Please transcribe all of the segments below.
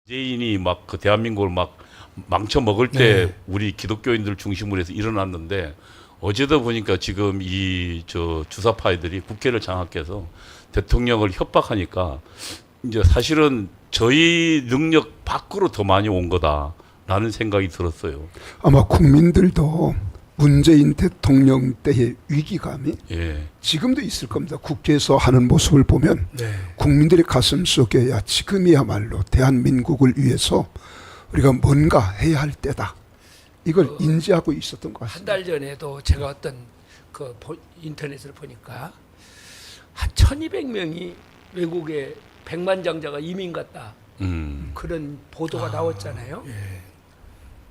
문재인이 막 그 대한민국을 막 망쳐 먹을 때 우리 기독교인들 중심으로 해서 일어났는데 어제도 보니까 지금 이 저 주사파이들이 국회를 장악해서 대통령을 협박하니까 이제 사실은 저희 능력 밖으로 더 많이 온 거다라는 생각이 들었어요. 아마 국민들도 문재인 대통령 때의 위기감이 지금도 있을 겁니다. 국회에서 하는 모습을 보면 국민들의 가슴 속에 야 지금이야말로 대한민국을 위해서 우리가 뭔가 해야 할 때다. 이걸 인지하고 있었던 것 같습니다. 한 달 전에도 제가 어떤 인터넷을 보니까 한 1200명이 외국에 백만장자가 이민 갔다. 그런 보도가 나왔잖아요.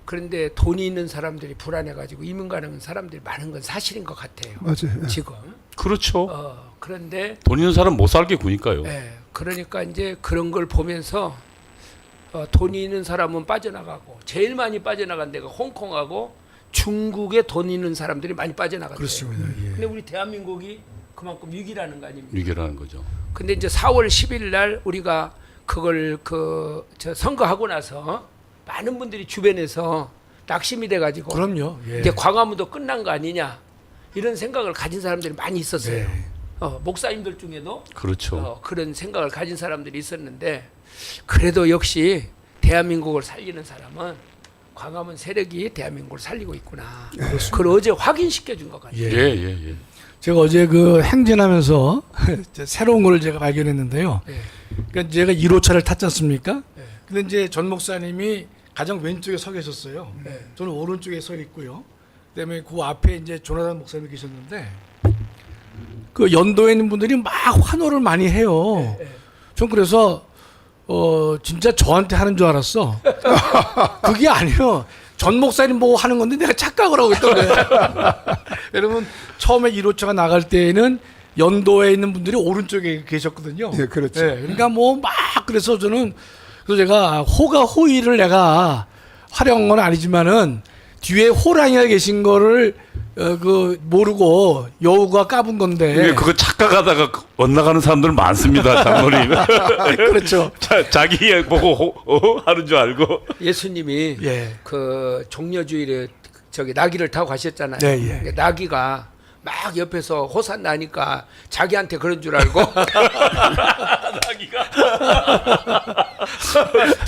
그런데 돈이 있는 사람들이 불안해가지고 이민 가는 사람들이 많은 건 사실인 것 같아요. 맞아요. 지금. 그렇죠. 그런데 돈 있는 사람 못 살게 구니까요. 그러니까 이제 그런 걸 보면서 돈이 있는 사람은 빠져나가고 제일 많이 빠져나간 데가 홍콩하고 중국에 돈 있는 사람들이 많이 빠져나갔어요. 그렇습니다. 근데 우리 대한민국이 그만큼 위기라는 거 아닙니까? 위기라는 거죠. 근데 이제 4월 10일 날 우리가 그걸 선거하고 나서 많은 분들이 주변에서 낙심이 돼가지고 그럼요. 이제 광화문도 끝난 거 아니냐 이런 생각을 가진 사람들이 많이 있었어요. 목사님들 중에도 그렇죠. 그런 생각을 가진 사람들이 있었는데 그래도 역시 대한민국을 살리는 사람은 광화문 세력이 대한민국을 살리고 있구나. 그걸 어제 확인시켜 준 것 같아요. 예. 제가 어제 그 행진하면서 새로운 걸 제가 발견했는데요. 그러니까 제가 1호차를 탔지 않습니까? 근데 이제 전 목사님이 가장 왼쪽에 서 계셨어요. 저는 오른쪽에 서 있고요. 그다음에 그 앞에 이제 조나단 목사님이 계셨는데 그 연도에 있는 분들이 막 환호를 많이 해요. 전 그래서 진짜 저한테 하는 줄 알았어. 그게 아니요. 전 목사님 보고 하는 건데 내가 착각을 하고 있던 거예요. 여러분 처음에 1호차가 나갈 때에는 연도에 있는 분들이 오른쪽에 계셨거든요. 예, 그렇죠. 그러니까 뭐 막 그래서 저는 그래서 제가 호가 호의를 내가 활용한 건 아니지만은 뒤에 호랑이가 계신 거를 모르고 여우가 까분 건데. 그거 착각하다가 엇나가는 사람들 많습니다, 장로님. 그렇죠. 자기 보고 하는 줄 알고. 예수님이 그 종려주일에 나귀를 타고 가셨잖아요. 나귀가 막 옆에서 호산나 하니까 자기한테 그런 줄 알고 나귀가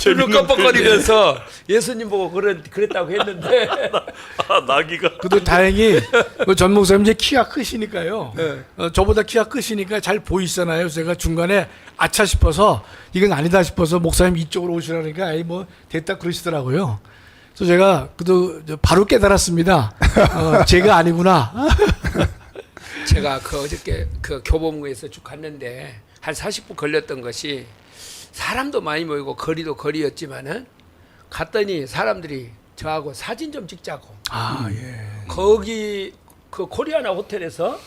눈을 껌뻑거리면서 예수님 보고 그랬다고 했는데 나귀가. 그래도 다행히 전 목사님 이제 키가 크시니까요. 저보다 키가 크시니까 잘 보이시잖아요. 그래서 제가 중간에 아차 싶어서 이건 아니다 싶어서 목사님 이쪽으로 오시라니까 아이 뭐 됐다 그러시더라고요. 그래서 제가 그래도 바로 깨달았습니다. 제가 아니구나. 제가 어저께 교보문고에서 쭉 갔는데 한 40분 걸렸던 것이 사람도 많이 모이고 거리도 거리였지만은 갔더니 사람들이 저하고 사진 좀 찍자고. 거기 그 코리아나 호텔에서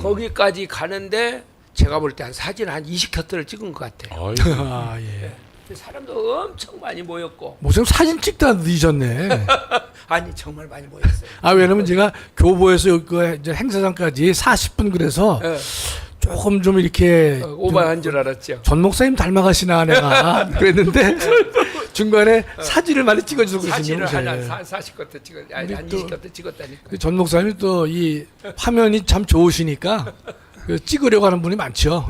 거기까지 가는데 제가 볼 때 사진 한 20컷을 찍은 것 같아요. 사람도 엄청 많이 모였고. 목사님 사진 찍다 늦으셨네. 아니 정말 많이 모였어요. 왜냐면 제가 교보에서 그 행사장까지 40분 그래서 조금 좀 이렇게 오버한 줄 알았죠. 전 목사님 닮아가시나 내가 그랬는데 중간에 사진을 많이 찍어주고 계시네요. 사진을 한 40컷 찍었, 아니 한 20컷 찍었다니까. 전 목사님이 또 이 화면이 참 좋으시니까 찍으려고 하는 분이 많죠.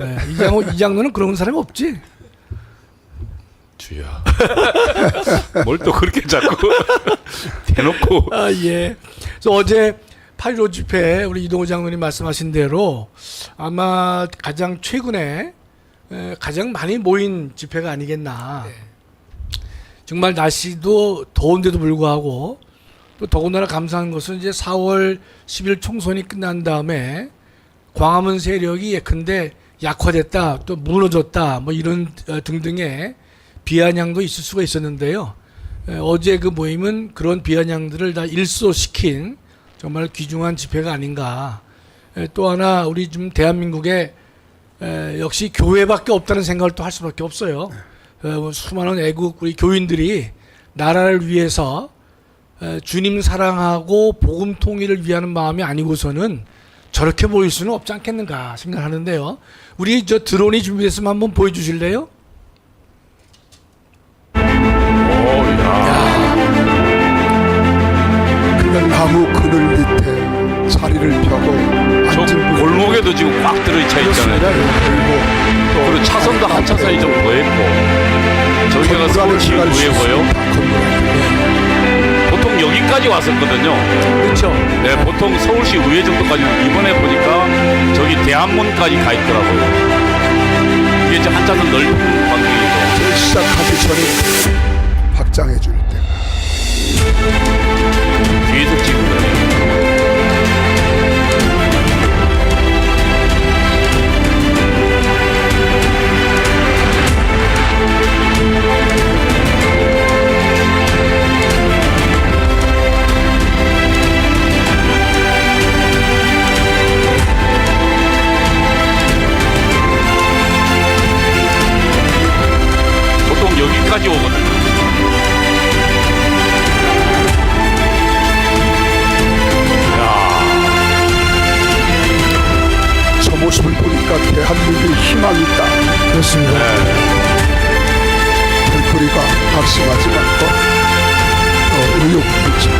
이장로는 그런 사람이 없지. 주야. 뭘 또 그렇게 자꾸 대놓고. 그래서 어제 8.15 집회 우리 이동호 장로님 말씀하신 대로 아마 가장 최근에 가장 많이 모인 집회가 아니겠나. 정말 날씨도 더운데도 불구하고 또 더군다나 감사한 것은 이제 4월 10일 총선이 끝난 다음에 광화문 세력이 예컨대 약화됐다, 또 무너졌다, 뭐 이런 등등의 비아냥도 있을 수가 있었는데요. 어제 그 모임은 그런 비아냥들을 다 일소시킨 정말 귀중한 집회가 아닌가. 또 하나 우리 좀 대한민국에 역시 교회밖에 없다는 생각을 또 할 수밖에 없어요. 수많은 애국 우리 교인들이 나라를 위해서 주님 사랑하고 복음 통일을 위하는 마음이 아니고서는 저렇게 보일 수는 없지 않겠는가 생각하는데요. 우리 드론이 준비됐으면 한번 보여주실래요? 나무 그늘 밑에 자리를 펴고 저 앉은 분이 골목에도 지금 꽉 들어차 있잖아요. 그리고 그리고 차선도 한 차선이 좀 더 있고 저기가 서울시의회고요. 보통 여기까지 왔었거든요. 그렇죠. 네, 보통 서울시 의회 정도까지 이번에 보니까 저기 대한문까지 가 있더라고요. 이게 이제 한 차선 넓은 광경이고 시작하기 전에 확장해 줄 때. 뒤에서 찍은 거예요. 보통 여기까지 오거든요. 저 모습을 보니까 대한민국의 희망이 있다. 그렇습니다. 별소리가 각심하지만 의욕이 있죠.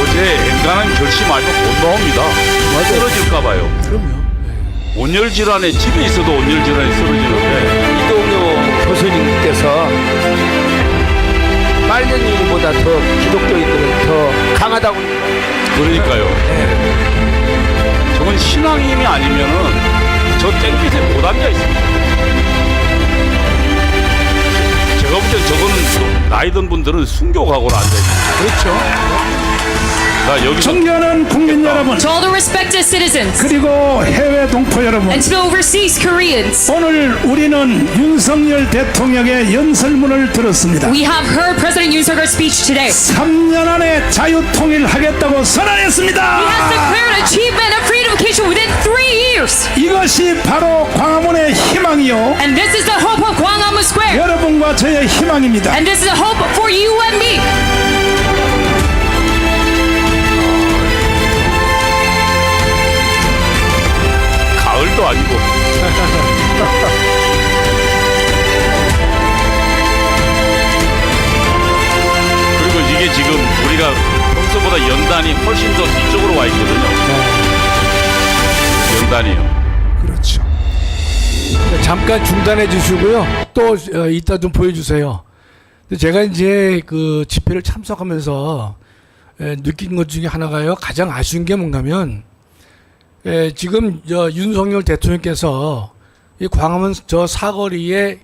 어제 엔간한 결심 알고 못 나옵니다. 쓰러질까 봐요. 그럼요. 온열 질환에 집에 있어도 온열 질환에 쓰러지는데 이동효 교수님께서 빨갱이보다 더 기독교인들은 더 강하다고. 그러니까요. 저건 신앙인이 아니면은 저 땡빛에 못 앉아 있습니다. 제가 볼 때 저거는 나이 든 분들은 순교각오로 앉아 있습니다. 그렇죠. 나 여기서 존경하는 국민 여러분, To all the respected citizens 그리고 해외 동포 여러분, and to the overseas Koreans, 오늘 우리는 윤석열 대통령의 연설문을 들었습니다. we have heard President Yoon Suk-yeol's speech today. 3년 안에 자유통일하겠다고 He 선언했습니다. has declared achievement of freedomcation within 3 years. 이것이 바로 광화문의 희망이요, And this is the hope of Gwanghwamun Square. 여러분과 저의 희망입니다. And this is the hope for you and me. 가을도 아니고 그리고 이게 지금 우리가 평소보다 연단이 훨씬 더 뒤쪽으로 와 있거든요. 연단이요. 그렇죠. 잠깐 중단해 주시고요. 또 이따 좀 보여주세요. 근데 제가 이제 그 집회를 참석하면서 느낀 것 중에 하나가요. 가장 아쉬운 게 뭔가면 지금 윤석열 대통령께서 이 광화문 저 사거리에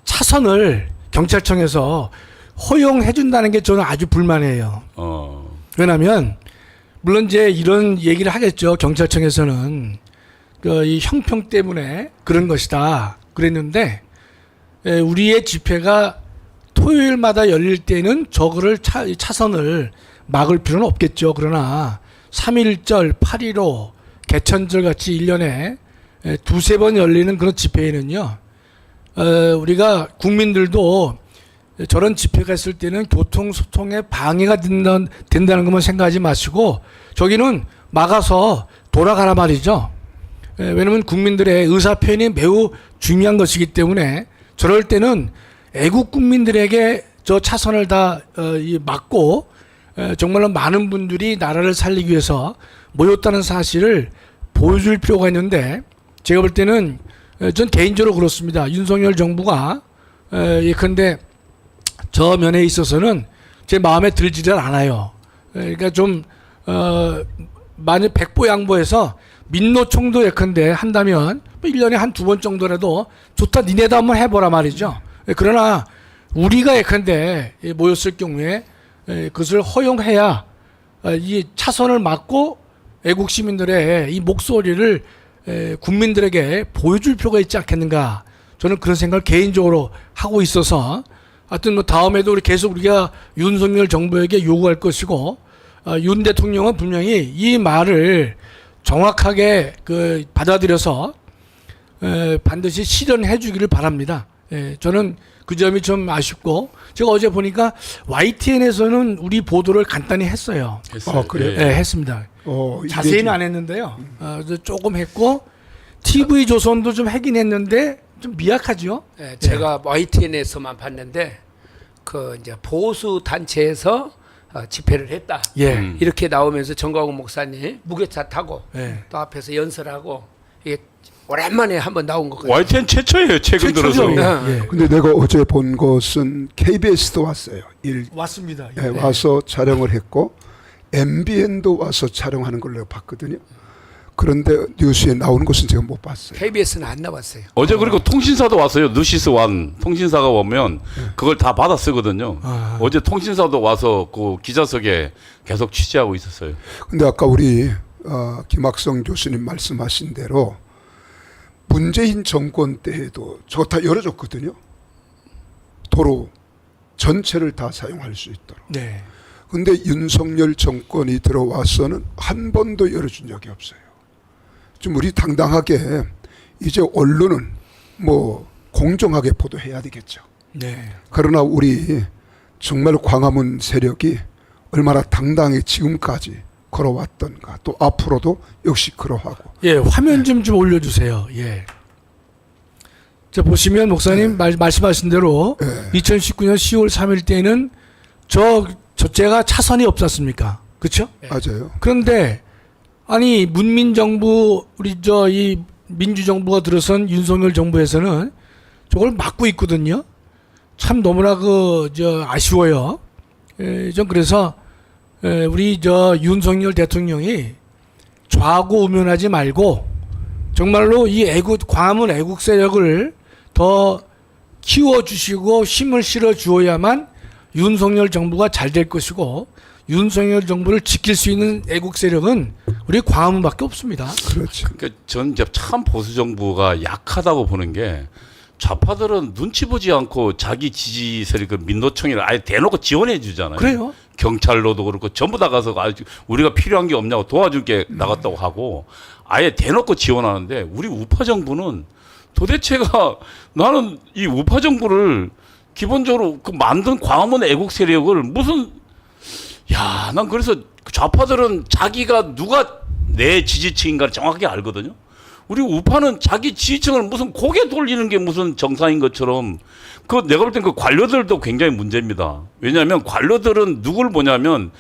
차선을 경찰청에서 허용해 준다는 게 저는 아주 불만이에요. 왜냐하면 물론 이제 이런 얘기를 하겠죠. 경찰청에서는 이 형평 때문에 그런 것이다 그랬는데 우리의 집회가 토요일마다 열릴 때는 저거를 차선을 막을 필요는 없겠죠. 그러나 3.1절, 8.15, 개천절 같이 1년에 두세 번 열리는 그런 집회에는요, 우리가 국민들도 저런 집회가 있을 때는 교통소통에 방해가 된다는 것만 생각하지 마시고 저기는 막아서 돌아가라 말이죠. 왜냐하면 국민들의 의사표현이 매우 중요한 것이기 때문에 저럴 때는 애국 국민들에게 저 차선을 다 막고 정말로 많은 분들이 나라를 살리기 위해서 모였다는 사실을 보여줄 필요가 있는데 제가 볼 때는 전 개인적으로 그렇습니다. 윤석열 정부가 예컨대 저 면에 있어서는 제 마음에 들지를 않아요. 그러니까 좀 만약 백보양보해서 민노총도 예컨대 한다면 1년에 한 두 번 정도라도 좋다 니네도 한번 해보라 말이죠. 그러나 우리가 예컨대 모였을 경우에 그것을 허용해야 이 차선을 막고 애국 시민들의 이 목소리를 국민들에게 보여줄 필요가 있지 않겠는가. 저는 그런 생각을 개인적으로 하고 있어서 하여튼 뭐 다음에도 우리 계속 우리가 윤석열 정부에게 요구할 것이고 윤 대통령은 분명히 이 말을 정확하게 받아들여서 반드시 실현해 주기를 바랍니다. 저는 그 점이 좀 아쉽고 제가 어제 보니까 YTN에서는 우리 보도를 간단히 했어요. 그래요? 네, 했습니다. 자세히는 안 했는데요. 조금 했고 TV조선도 좀 하긴 했는데 좀 미약하죠. 제가 YTN에서만 봤는데 그 이제 보수 단체에서 집회를 했다. 예. 이렇게 나오면서 정광훈 목사님 무게차 타고 예. 또 앞에서 연설하고 이게 오랜만에 한번 나온 것 같아요. YTN 최초예요. 최근 들어서. 최초죠. 예. 예. 근데 내가 어제 본 것은 KBS도 왔어요. 왔습니다. 예, 와서 촬영을 했고 MBN도 와서 촬영하는 걸 내가 봤거든요. 그런데 뉴스에 나오는 것은 제가 못 봤어요. KBS는 안 나왔어요. 어제 그리고 통신사도 왔어요. 누시스 완 통신사가 오면 그걸 다 받아 쓰거든요. 어제 통신사도 와서 그 기자석에 계속 취재하고 있었어요. 근데 아까 우리 김학성 교수님 말씀하신 대로 문재인 정권 때에도 저거 다 열어줬거든요. 도로 전체를 다 사용할 수 있도록. 네. 근데 윤석열 정권이 들어와서는 한 번도 열어준 적이 없어요. 좀 우리 당당하게 이제 언론은 뭐 공정하게 보도해야 되겠죠. 네. 그러나 우리 정말 광화문 세력이 얼마나 당당히 지금까지 걸어왔던가 또 앞으로도 역시 그러하고. 예, 화면 좀 올려주세요. 예. 자, 보시면 목사님 말씀하신 대로 2019년 10월 3일 때는 저째가 차선이 없었습니까? 그렇죠? 맞아요. 그런데 아니 문민정부 우리 이 민주정부가 들어선 윤석열 정부에서는 저걸 막고 있거든요. 참 너무나 아쉬워요. 좀 그래서 우리 윤석열 대통령이 좌고우면하지 말고 정말로 이 광화문 애국 세력을 더 키워주시고 힘을 실어 주어야만 윤석열 정부가 잘 될 것이고 윤석열 정부를 지킬 수 있는 애국 세력은 우리 광화문밖에 없습니다. 그렇죠. 그러니까 전 이제 참 보수 정부가 약하다고 보는 게 좌파들은 눈치 보지 않고 자기 지지 세력 그 민노총이를 아예 대놓고 지원해 주잖아요. 그래요? 경찰로도 그렇고 전부 다 가서 우리가 필요한 게 없냐고 도와줄게 나갔다고 하고 아예 대놓고 지원하는데 우리 우파 정부는 도대체가 나는 이 우파 정부를 기본적으로 그 만든 광화문 애국 세력을 무슨 난 그래서 좌파들은 자기가 누가 내 지지층인가를 정확하게 알거든요. 우리 우파는 자기 지지층을 무슨 고개 돌리는 게 무슨 정상인 것처럼 내가 볼 땐 그 관료들도 굉장히 문제입니다. 왜냐하면 관료들은 누굴 보냐면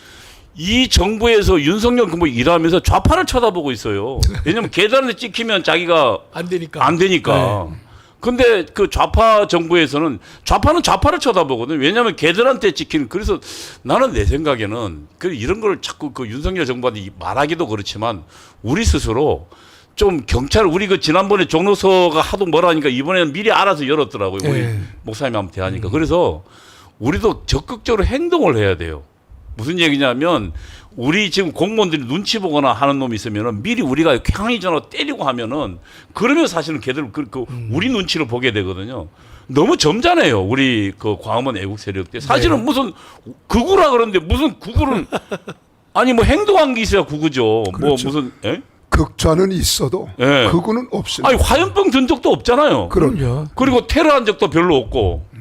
이 정부에서 윤석열 정부 일하면서 좌파를 쳐다보고 있어요. 왜냐하면 계단에 찍히면 자기가 안 되니까. 안 되니까. 네. 근데 그 좌파 정부에서는 좌파는 좌파를 쳐다보거든요. 왜냐하면 걔들한테 찍히는. 그래서 나는 내 생각에는 이런 걸 자꾸 윤석열 정부한테 말하기도 그렇지만 우리 스스로 좀 경찰 우리 지난번에 종로서가 하도 뭐라니까 이번에는 미리 알아서 열었더라고요. 우리 목사님하고 대하니까. 그래서 우리도 적극적으로 행동을 해야 돼요. 무슨 얘기냐면 우리 지금 공무원들이 눈치 보거나 하는 놈이 있으면은 미리 우리가 쾌강이 전화 때리고 하면은 그러면 사실은 걔들 우리 눈치를 보게 되거든요. 너무 점잖아요. 우리 광화문 애국 세력 때 사실은 무슨 극우라 그러는데 무슨 극우는 아니 뭐 행동한 게 있어야 극우죠. 그렇죠. 뭐 무슨 극좌는 있어도 극우는 없습니다. 아니 화염병 든 적도 없잖아요. 그럼요. 그리고 테러한 적도 별로 없고.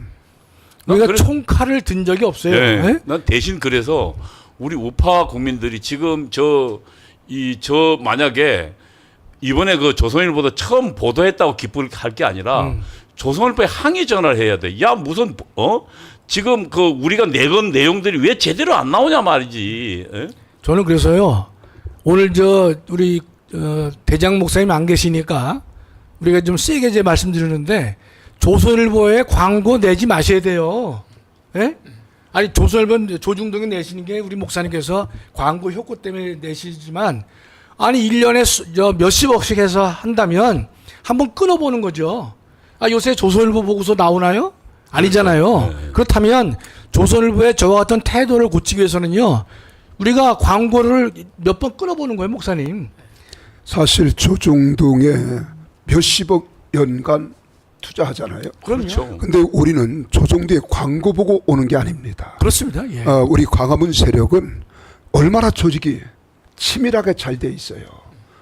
우리가 총칼을 든 적이 없어요. 네. 난 대신 그래서 우리 우파 국민들이 지금 만약에 이번에 조선일보도 처음 보도했다고 기쁠 할 게 아니라 조선일보에 항의 전화를 해야 돼. 야 무슨 지금 우리가 내건 내용들이 왜 제대로 안 나오냐 말이지. 에? 저는 그래서요 오늘 우리 대장 목사님 안 계시니까 우리가 좀 세게 제 말씀드리는데 조선일보에 광고 내지 마셔야 돼요. 예? 아니 조선일보 조중동에 내시는 게 우리 목사님께서 광고 효과 때문에 내시지만 아니 1년에 몇십억씩 해서 한다면 한번 끊어보는 거죠. 요새 조선일보 보고서 나오나요? 아니잖아요. 그렇다면 조선일보의 저와 같은 태도를 고치기 위해서는요 우리가 광고를 몇 번 끊어보는 거예요, 목사님. 사실 조중동에 몇십억 연간 투자하잖아요. 그렇죠. 근데 우리는 조중동에 광고 보고 오는 게 아닙니다. 그렇습니다. 예. 우리 광화문 세력은 얼마나 조직이 치밀하게 잘 돼 있어요.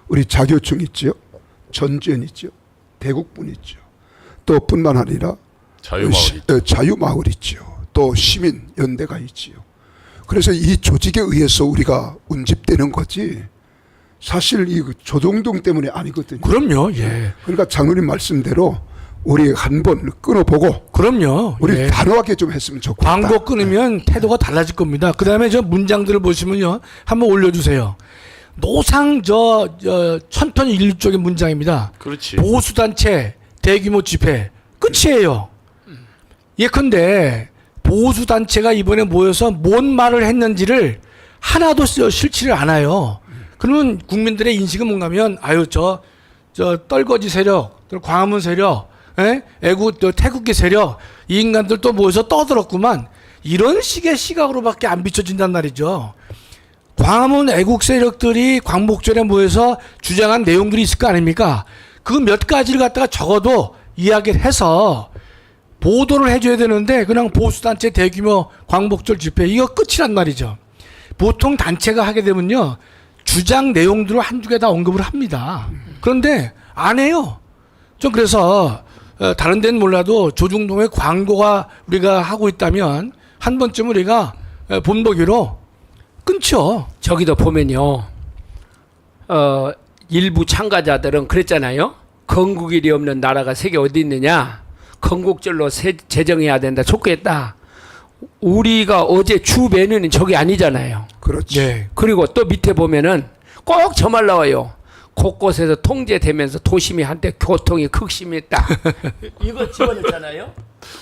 우리 자교총 있죠, 전지현 있죠, 대국분 있죠. 또 뿐만 아니라 자유마을 있죠. 또 시민 연대가 있지요. 그래서 이 조직에 의해서 우리가 운집되는 거지 사실 이 조중동 때문에 아니거든요. 그럼요. 예. 그러니까 장로님 말씀대로 우리 한번 끊어보고 그럼요. 우리 예. 단호하게 좀 했으면 좋겠다. 광고 끊으면 태도가 달라질 겁니다. 그 다음에 저 문장들을 보시면요. 한번 올려주세요. 노상 천편일률 쪽의 문장입니다. 그렇지. 보수단체 대규모 집회 끝이에요. 예컨대 보수단체가 이번에 모여서 뭔 말을 했는지를 하나도 실치를 않아요. 그러면 국민들의 인식은 뭔가면 아유 저 떨거지 세력, 광화문 세력, 애국 태극기 세력 이 인간들 또 모여서 떠들었구만 이런 식의 시각으로밖에 안 비춰진단 말이죠. 광화문 애국 세력들이 광복절에 모여서 주장한 내용들이 있을 거 아닙니까? 그 몇 가지를 갖다가 적어도 이야기를 해서 보도를 해줘야 되는데 그냥 보수단체 대규모 광복절 집회 이거 끝이란 말이죠. 보통 단체가 하게 되면요 주장 내용들을 한두 개 다 언급을 합니다. 그런데 안 해요. 좀 그래서 다른 데는 몰라도 조중동의 광고가 우리가 하고 있다면 한 번쯤 우리가 본보기로 끊죠. 저기도 보면요. 일부 참가자들은 그랬잖아요. 건국일이 없는 나라가 세계 어디 있느냐. 건국절로 제정해야 된다. 촉구했다. 우리가 어제 주 메뉴는 저게 아니잖아요. 그렇지. 네. 그리고 또 밑에 보면은 꼭 저 말 나와요. 곳곳에서 통제되면서 도심이 한때 교통이 극심했다. 이거 집어넣잖아요.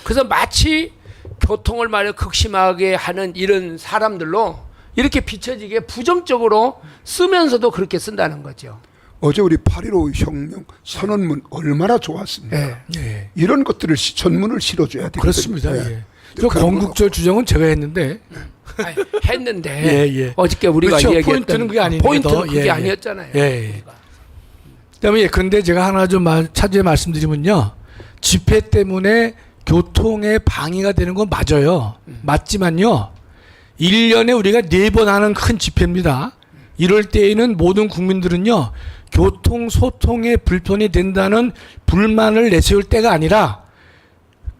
그래서 마치 교통을 말해 극심하게 하는 이런 사람들로 이렇게 비춰지게 부정적으로 쓰면서도 그렇게 쓴다는 거죠. 어제 우리 8.15 혁명 선언문 얼마나 좋았습니까? 네. 예. 이런 것들을 전문을 실어줘야 되거든요. 그렇습니다. 예. 예. 저 건국절 주장은 제가 했는데 아니, 했는데 예. 어저께 우리가 그렇죠. 얘기했던 포인트는 그게 아닌데 포인트는 그게 예. 아니었잖아요. 예. 그다음에 근데 제가 하나 좀 차주에 말씀드리면요. 집회 때문에 교통에 방해가 되는 건 맞아요. 맞지만요. 1년에 우리가 4번 하는 큰 집회입니다. 이럴 때에는 모든 국민들은요. 교통 소통에 불편이 된다는 불만을 내세울 때가 아니라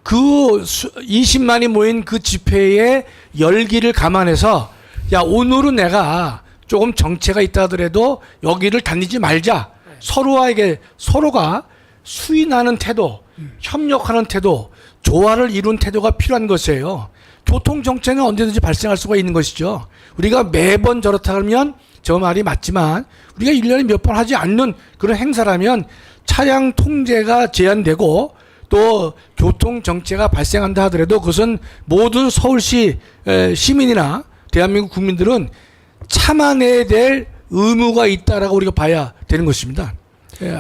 그 20만이 모인 그 집회의 열기를 감안해서 야 오늘은 내가 조금 정체가 있다 하더라도 여기를 다니지 말자. 서로가 수인하는 태도, 협력하는 태도, 조화를 이룬 태도가 필요한 것이에요. 교통 정체는 언제든지 발생할 수가 있는 것이죠. 우리가 매번 저렇다 그러면 저 말이 맞지만 우리가 1년에 몇 번 하지 않는 그런 행사라면 차량 통제가 제한되고 또 교통 정체가 발생한다 하더라도 그것은 모든 서울시 시민이나 대한민국 국민들은 참아내야 될 의무가 있다라고 우리가 봐야 되는 것입니다.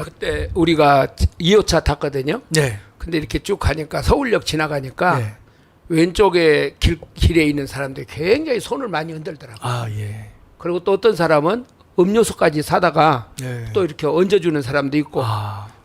그때 우리가 2호차 탔거든요. 네. 근데 이렇게 쭉 가니까 서울역 지나가니까 네. 왼쪽에 길에 있는 사람들이 굉장히 손을 많이 흔들더라고요. 아, 예. 그리고 또 어떤 사람은 음료수까지 사다가 네. 또 이렇게 얹어주는 사람도 있고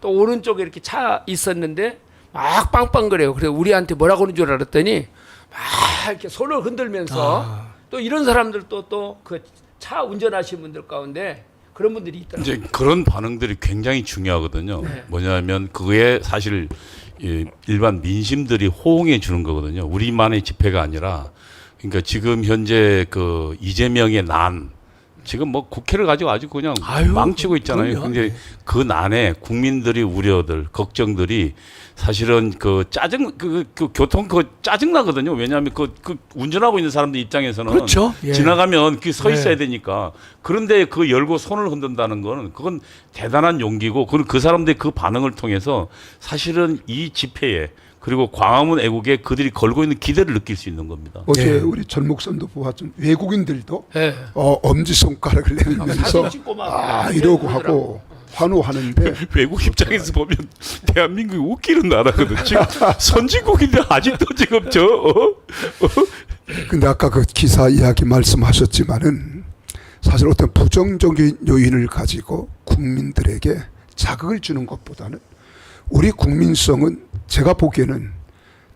또 오른쪽에 이렇게 차 있었는데 막 빵빵거려요. 그래서 우리한테 뭐라고 하는 줄 알았더니 막 이렇게 손을 흔들면서 또 이런 사람들도 또 그 차 운전하시는 분들 가운데 그런 분들이 있더라고요. 이제 그런 반응들이 굉장히 중요하거든요. 네. 뭐냐면 그게 사실 일반 민심들이 호응해 주는 거거든요. 우리만의 집회가 아니라 그러니까 지금 현재 그 이재명의 난 지금 뭐 국회를 가지고 아주 그냥 망치고 있잖아요. 그럼요. 근데 그 난에 국민들이 우려들, 걱정들이 사실은 그 교통 짜증 나거든요. 왜냐하면 그 운전하고 있는 사람들 입장에서는 그렇죠. 예. 지나가면 그 서 있어야 네. 되니까. 그런데 그 열고 손을 흔든다는 거는 그건 대단한 용기고 그 사람들의 그 반응을 통해서 사실은 이 집회에 그리고 광화문 애국에 그들이 걸고 있는 기대를 느낄 수 있는 겁니다. 어제 예. 우리 전 목사님도 보았지만 외국인들도 네. 엄지손가락을 내밀면서 사진 찍고 막 이러고 하고 환호하는데 외국 입장에서 보면 대한민국이 웃기는 나라거든. 지금 선진국인데 아직도 지금 근데 아까 그 기사 이야기 말씀하셨지만은 사실 어떤 부정적인 요인을 가지고 국민들에게 자극을 주는 것보다는 우리 국민성은 제가 보기에는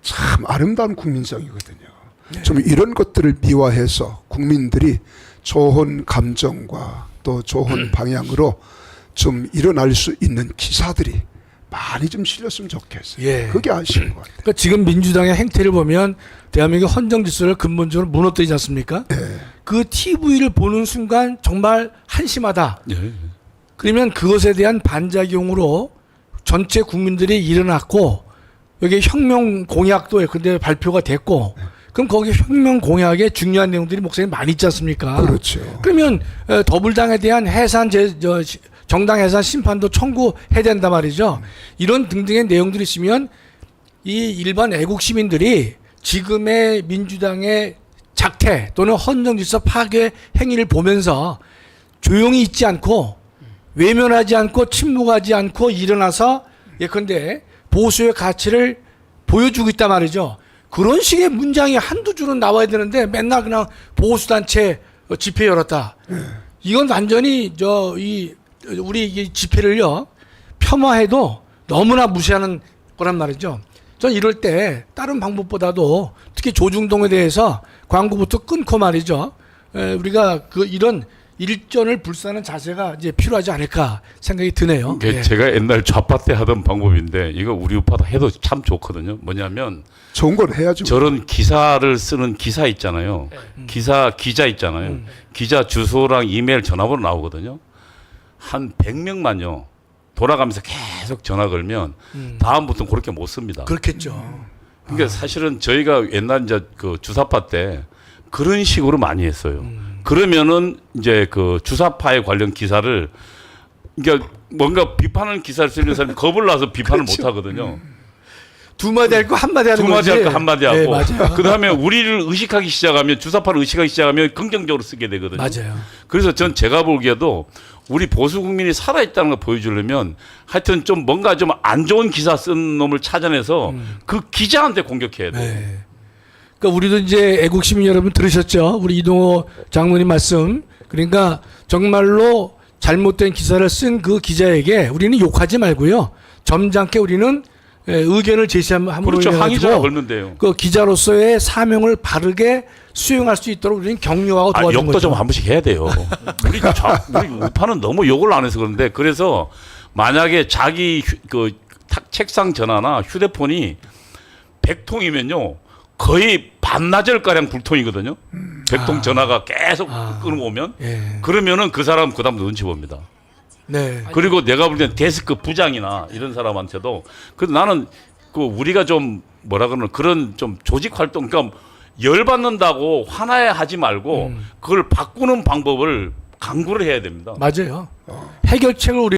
참 아름다운 국민성이거든요. 좀 이런 것들을 미화해서 국민들이 좋은 감정과 또 좋은 방향으로 좀 일어날 수 있는 기사들이 많이 좀 실렸으면 좋겠어요. 예. 그게 아쉬운 것 같아요. 그러니까 지금 민주당의 행태를 보면 대한민국 헌정 질서를 근본적으로 무너뜨리지 않습니까? 그 TV를 보는 순간 정말 한심하다. 예. 그러면 그것에 대한 반작용으로 전체 국민들이 일어났고 여기 혁명 공약도 근데 발표가 됐고 그럼 거기 혁명 공약에 중요한 내용들이 목사님 많이 있지 않습니까? 그렇죠. 그러면 더불당에 대한 정당 해산 심판도 청구해야 된단 말이죠. 이런 등등의 내용들이 있으면 이 일반 애국 시민들이 지금의 민주당의 작태 또는 헌정질서 파괴 행위를 보면서 조용히 있지 않고 외면하지 않고 침묵하지 않고 일어나서 예컨대 보수의 가치를 보여주고 있단 말이죠. 그런 식의 문장이 한두 줄은 나와야 되는데 맨날 그냥 보수단체 집회 열었다. 이건 완전히 우리 이 집회를요 폄하해도 너무나 무시하는 거란 말이죠. 전 이럴 때 다른 방법보다도 특히 조중동에 대해서 광고부터 끊고 말이죠. 우리가 이런 일전을 불사하는 자세가 이제 필요하지 않을까 생각이 드네요. 예. 제가 옛날 좌파 때 하던 방법인데 이거 우리 우파도 해도 참 좋거든요. 뭐냐면 좋은 걸 해야죠. 저런 기사를 쓰는 기사 있잖아요. 기자 있잖아요. 기자 주소랑 이메일 전화번호 나오거든요. 한 100명만요. 돌아가면서 계속 전화 걸면 다음부터는 그렇게 못 씁니다. 그렇겠죠. 그러니까 사실은 저희가 옛날 이제 그 주사파 때 그런 식으로 많이 했어요. 그러면은 이제 그 주사파에 관련 기사를 그러니까 뭔가 비판하는 기사를 쓰는 사람이 겁을 나서 비판을 그렇죠. 못 하거든요. 두 마디 할 거 한마디 하는 두 마디 거지. 할 거 한마디 네, 하고 맞아요. 그다음에 우리를 의식하기 시작하면 주사파를 의식하기 시작하면 긍정적으로 쓰게 되거든요. 맞아요. 그래서 전 제가 보기에도 우리 보수 국민이 살아있다는 걸 보여주려면 하여튼 좀 뭔가 좀 안 좋은 기사 쓴 놈을 찾아내서 그 기자한테 공격해야 돼요. 네. 그러니까 우리도 이제 애국 시민 여러분 들으셨죠? 우리 이동호 장로님 말씀. 그러니까 정말로 잘못된 기사를 쓴 그 기자에게 우리는 욕하지 말고요. 점잖게 우리는 의견을 제시함으로 그렇죠. 인해 항의 전화 가지고 걸면 돼요. 그 기자로서의 사명을 바르게 수행할 수 있도록 우리는 격려하고 도와주는 욕도 거죠. 좀 한 번씩 해야 돼요. 우리 우파는 너무 욕을 안 해서 그런데 그래서 만약에 자기 책상 전화나 휴대폰이 100통이면요. 거의 반나절가량 불통이거든요. 100통 전화가 계속 끊어오면 예. 그러면은 그 사람 그다음 눈치 봅니다. 네. 그리고 내가 볼 땐 데스크 부장이나 이런 사람한테도 나는 우리가 좀 뭐라 그러는 그런 좀 조직 활동 그러니까 열 받는다고 화나야 하지 말고 그걸 바꾸는 방법을 강구를 해야 됩니다. 맞아요. 해결책을 우리